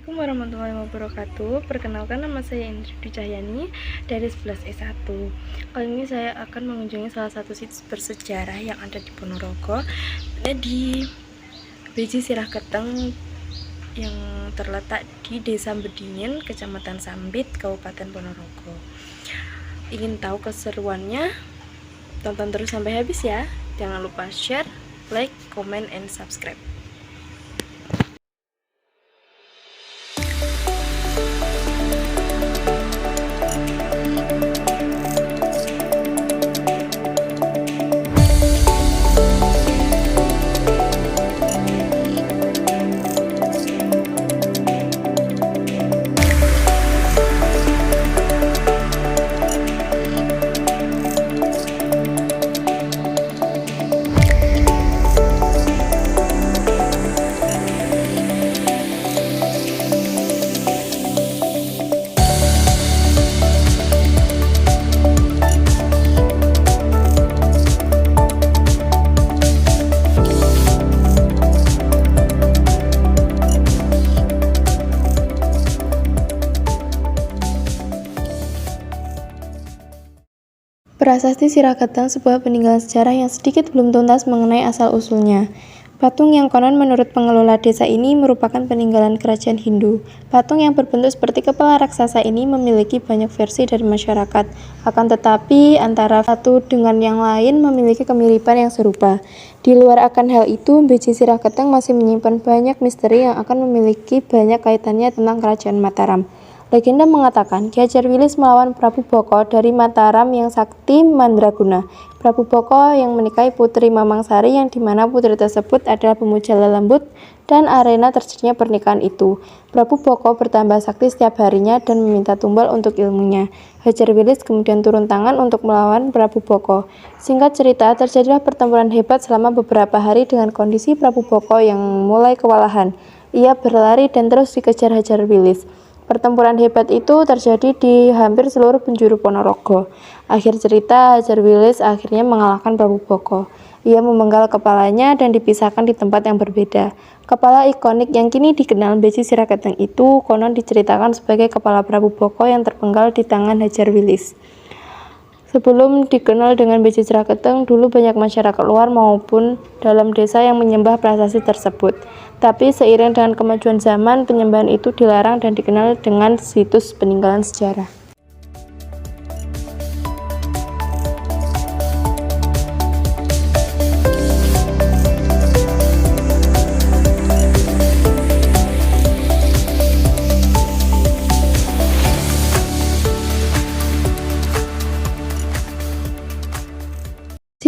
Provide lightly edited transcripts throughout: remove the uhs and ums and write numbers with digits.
Assalamualaikum warahmatullahi wabarakatuh. Perkenalkan, nama saya Indri Dwi Cahyani dari 11E1. Kali ini saya akan mengunjungi salah satu situs bersejarah yang ada di Ponorogo, di Beji Sirah Keteng, yang terletak di Desa Bedingin, Kecamatan Sambit, Kabupaten Ponorogo. Ingin tahu keseruannya? Tonton terus sampai habis ya. Jangan lupa share, like, comment, and subscribe. Prasasti Sirah Keteng, sebuah peninggalan sejarah yang sedikit belum tuntas mengenai asal-usulnya. Patung yang konon menurut pengelola desa ini merupakan peninggalan kerajaan Hindu. Patung yang berbentuk seperti kepala raksasa ini memiliki banyak versi dari masyarakat. Akan tetapi, antara satu dengan yang lain memiliki kemiripan yang serupa. Di luar akan hal itu, Beji Sirah Keteng masih menyimpan banyak misteri yang akan memiliki banyak kaitannya tentang kerajaan Mataram. Legenda mengatakan Ki Hajar Wilis melawan Prabu Boko dari Mataram yang sakti mandraguna. Prabu Boko yang menikahi putri Mamangsari, yang dimana putri tersebut adalah pemuja lelembut, dan arena terjadinya pernikahan itu. Prabu Boko bertambah sakti setiap harinya dan meminta tumbal untuk ilmunya. Hajar Wilis kemudian turun tangan untuk melawan Prabu Boko. Singkat cerita, terjadilah pertempuran hebat selama beberapa hari dengan kondisi Prabu Boko yang mulai kewalahan. Ia berlari dan terus dikejar Hajar Wilis. Pertempuran hebat itu terjadi di hampir seluruh penjuru Ponorogo. Akhir cerita, Hajar Wilis akhirnya mengalahkan Prabu Boko. Ia memenggal kepalanya dan dipisahkan di tempat yang berbeda. Kepala ikonik yang kini dikenal Beji Sirah Keteng itu konon diceritakan sebagai kepala Prabu Boko yang terpenggal di tangan Hajar Wilis. Sebelum dikenal dengan Beji Sirah Keteng, dulu banyak masyarakat luar maupun dalam desa yang menyembah prasasti tersebut. Tapi seiring dengan kemajuan zaman, penyembahan itu dilarang dan dikenal dengan situs peninggalan sejarah.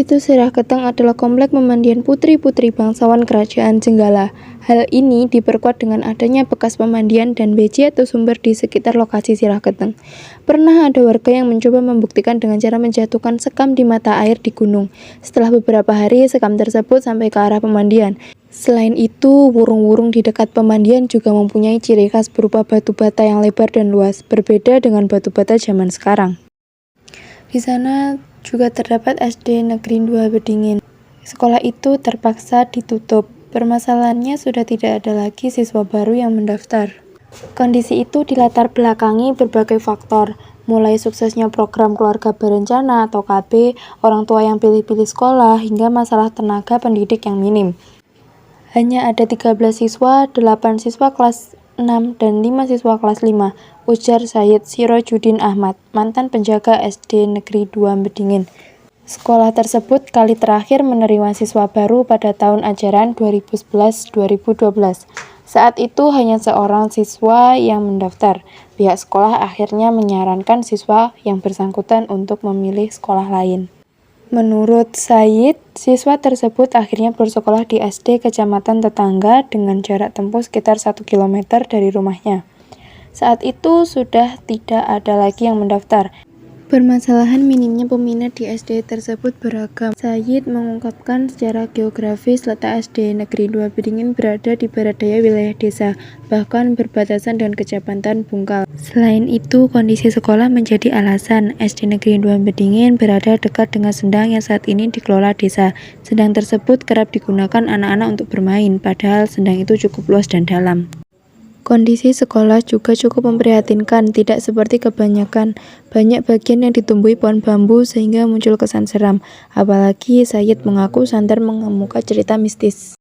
Situs Sirah Keteng adalah komplek pemandian putri-putri bangsawan kerajaan Jenggala. Hal ini diperkuat dengan adanya bekas pemandian dan beji atau sumber di sekitar lokasi Sirah Keteng. Pernah ada warga yang mencoba membuktikan dengan cara menjatuhkan sekam di mata air di gunung. Setelah beberapa hari, sekam tersebut sampai ke arah pemandian. Selain itu, wurung-wurung di dekat pemandian juga mempunyai ciri khas berupa batu bata yang lebar dan luas, berbeda dengan batu bata zaman sekarang. Di sana juga terdapat SD Negeri 2 Bedingin. Sekolah itu terpaksa ditutup. Permasalahannya sudah tidak ada lagi siswa baru yang mendaftar. Kondisi itu dilatar belakangi berbagai faktor, mulai suksesnya program keluarga berencana atau KB, orang tua yang pilih-pilih sekolah, hingga masalah tenaga pendidik yang minim. Hanya ada 13 siswa, 8 siswa kelas 6 dan 5 siswa kelas 5, ujar Sayyid Sirojudin Ahmad, mantan penjaga SD Negeri 2 Bedingin. Sekolah tersebut kali terakhir menerima siswa baru pada tahun ajaran 2011-2012. Saat itu hanya seorang siswa yang mendaftar. Pihak sekolah akhirnya menyarankan siswa yang bersangkutan untuk memilih sekolah lain. Menurut Said, siswa tersebut akhirnya bersekolah di SD kecamatan tetangga dengan jarak tempuh sekitar 1 km dari rumahnya. Saat itu sudah tidak ada lagi yang mendaftar. Permasalahan minimnya peminat di SD tersebut beragam. Said mengungkapkan secara geografis letak SD Negeri 2 Bedingin berada di barat daya wilayah desa, bahkan berbatasan dengan Kecamatan Bungkal. Selain itu, kondisi sekolah menjadi alasan. SD Negeri 2 Bedingin berada dekat dengan sendang yang saat ini dikelola desa. Sendang tersebut kerap digunakan anak-anak untuk bermain, padahal sendang itu cukup luas dan dalam. Kondisi sekolah juga cukup memprihatinkan, tidak seperti kebanyakan. Banyak bagian yang ditumbuhi pohon bambu sehingga muncul kesan seram. Apalagi Sayid mengaku Sandar mengemuka cerita mistis.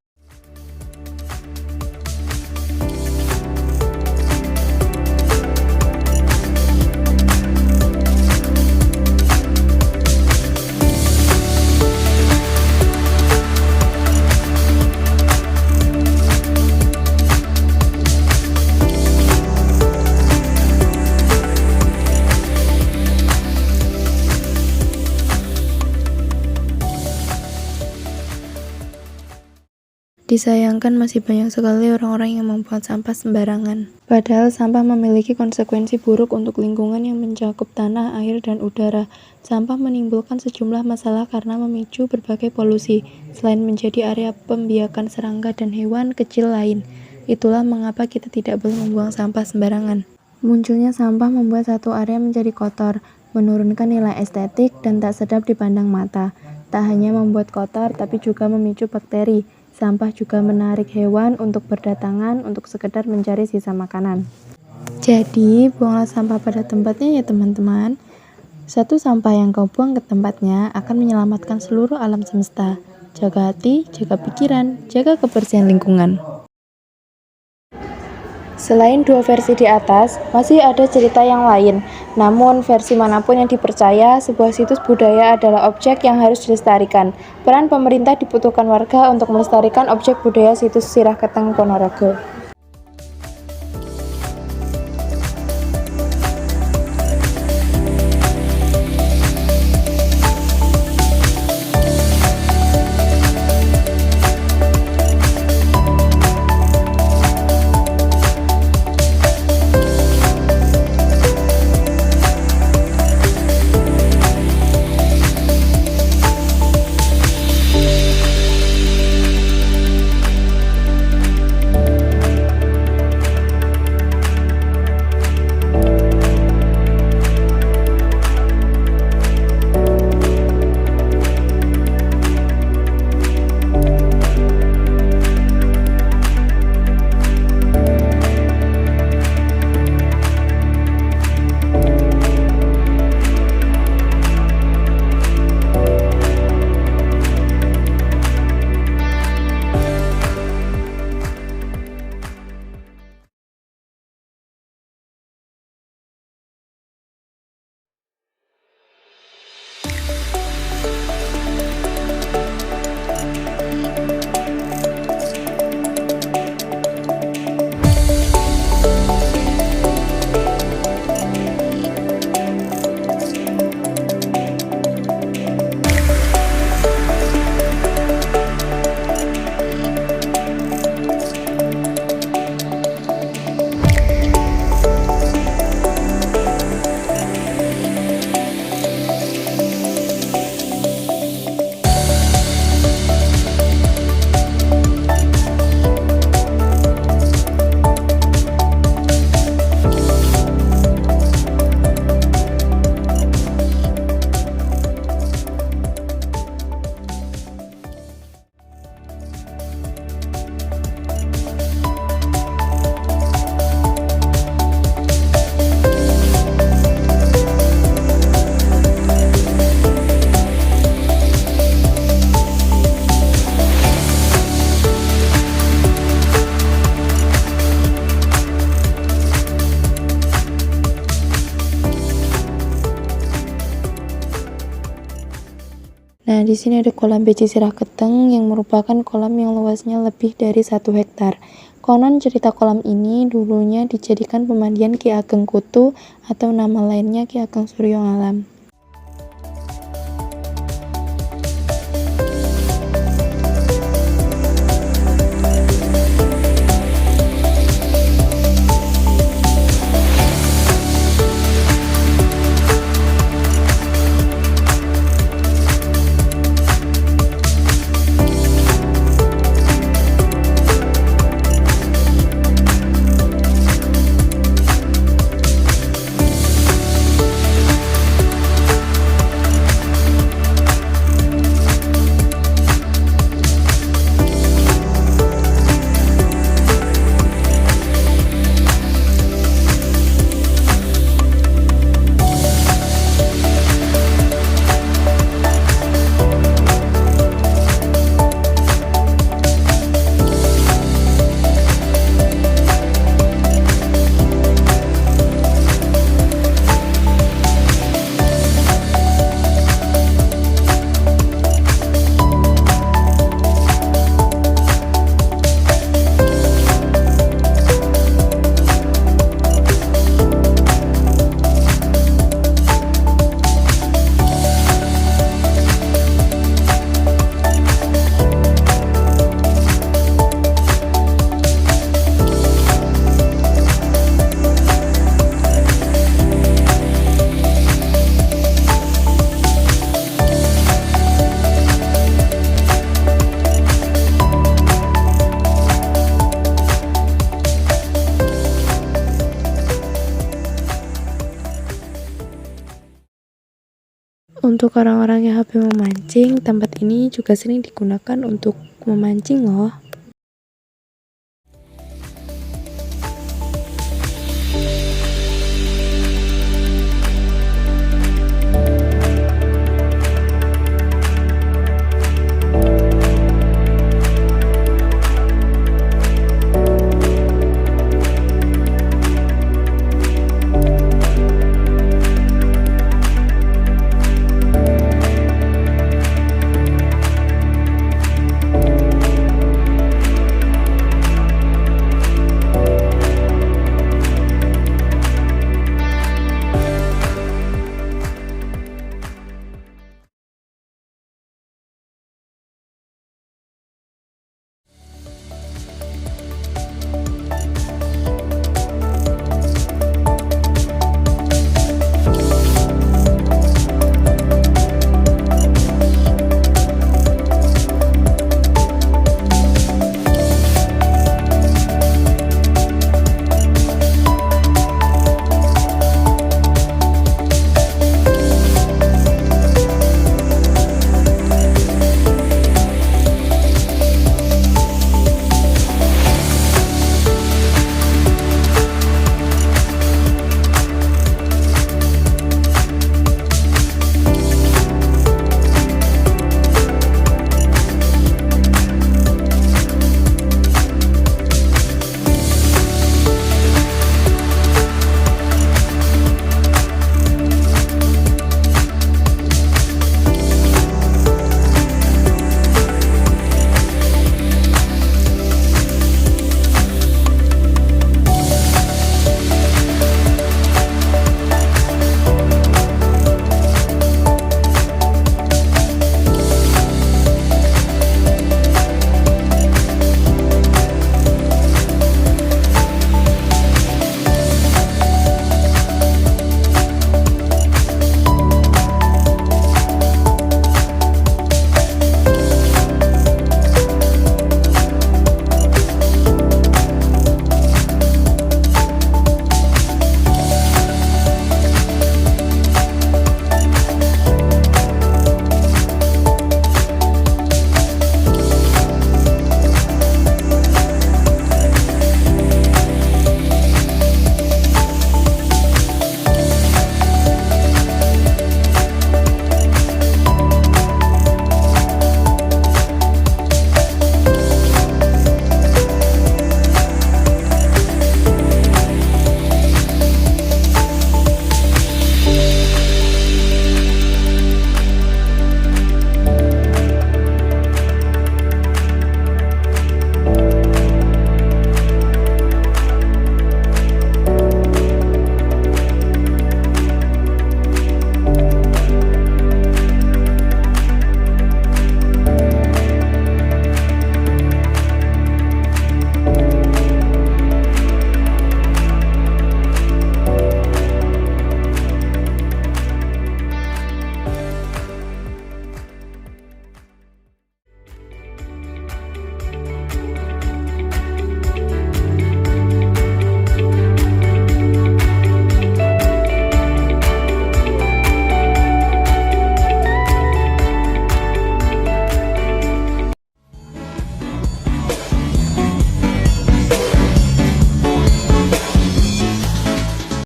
Disayangkan masih banyak sekali orang-orang yang membuang sampah sembarangan. Padahal sampah memiliki konsekuensi buruk untuk lingkungan yang mencakup tanah, air, dan udara. Sampah menimbulkan sejumlah masalah karena memicu berbagai polusi, selain menjadi area pembiakan serangga dan hewan kecil lain. Itulah mengapa kita tidak boleh membuang sampah sembarangan. Munculnya sampah membuat satu area menjadi kotor, menurunkan nilai estetik, dan tak sedap dipandang mata. Tak hanya membuat kotor, tapi juga memicu bakteri. Sampah juga menarik hewan untuk berdatangan untuk sekedar mencari sisa makanan. Jadi, buanglah sampah pada tempatnya ya teman-teman. Satu sampah yang kau buang ke tempatnya akan menyelamatkan seluruh alam semesta. Jaga hati, jaga pikiran, jaga kebersihan lingkungan. Selain dua versi di atas, masih ada cerita yang lain. Namun, versi manapun yang dipercaya, sebuah situs budaya adalah objek yang harus dilestarikan. Peran pemerintah dibutuhkan warga untuk melestarikan objek budaya situs Sirah Keteng Ponorogo. Nah, di sini ada kolam BC Sirah Keteng yang merupakan kolam yang luasnya lebih dari 1 hektar. Konon cerita kolam ini dulunya dijadikan pemandian Ki Ageng Kutu atau nama lainnya Ki Ageng Suryo Ngalam. Untuk orang-orang yang hobi memancing, tempat ini juga sering digunakan untuk memancing loh.